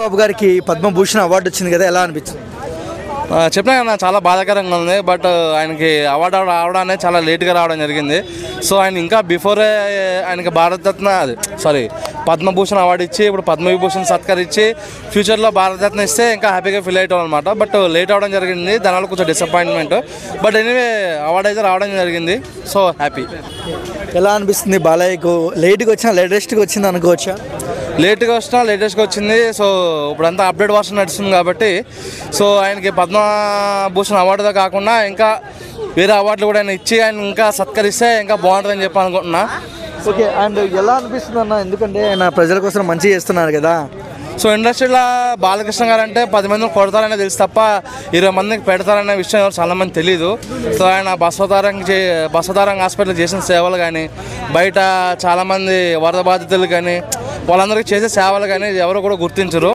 బాబు గారికి పద్మభూషణ్ అవార్డు వచ్చింది కదా, ఎలా అనిపించింది? చెప్పినా కదా చాలా బాధాకరంగా ఉంది. బట్ ఆయనకి అవార్డు రావడానికి చాలా లేట్గా రావడం జరిగింది. సో ఆయన ఇంకా బిఫోరే ఆయనకి భారతరత్న పద్మభూషణ్ అవార్డు ఇచ్చి ఇప్పుడు పద్మవిభూషణ్ సత్కరించి ఫ్యూచర్లో భారతరత్న ఇస్తే ఇంకా హ్యాపీగా ఫీల్ అవుతాం అనమాట. బట్ లేట్ అవ్వడం జరిగింది, దానివల్ల కొంచెం డిసప్పాయింట్మెంట్. బట్ ఎనీవే అవార్డు అయితే రావడం జరిగింది. So happy. ఎలా అనిపిస్తుంది బాలయ్యకు? లేట్గా వచ్చినా లేటెస్ట్గా వచ్చింది అనుకోవచ్చా? లేట్గా వచ్చినా లేటెస్ట్గా వచ్చింది. సో ఇప్పుడంతా అప్డేట్ వర్షన్ నడుస్తుంది కాబట్టి సో ఆయనకి పద్మభూషణ్ అవార్డుతో కాకుండా ఇంకా వేరే అవార్డులు కూడా ఆయన ఇచ్చి ఆయన ఇంకా సత్కరిస్తే ఇంకా బాగుంటుందని చెప్పి అనుకుంటున్నా. ఓకే. అండ్ ఎలా అనిపిస్తుంది అన్న? ఎందుకంటే ఆయన ప్రజల కోసం మంచి చేస్తున్నారు కదా. సో ఇండస్ట్రీలో బాలకృష్ణ గారు అంటే 10 మందిని కొడతారనే తెలుసు తప్ప 20 మందికి పెడతారనే విషయం ఎవరు చాలామంది తెలీదు. సో ఆయన బసవతారంగ హాస్పిటల్ చేసిన సేవలు కానీ, బయట చాలామంది వరద బాధితులు కానీ వాళ్ళందరికీ చేసే సేవలు కానీ ఎవరు కూడా గుర్తించరు.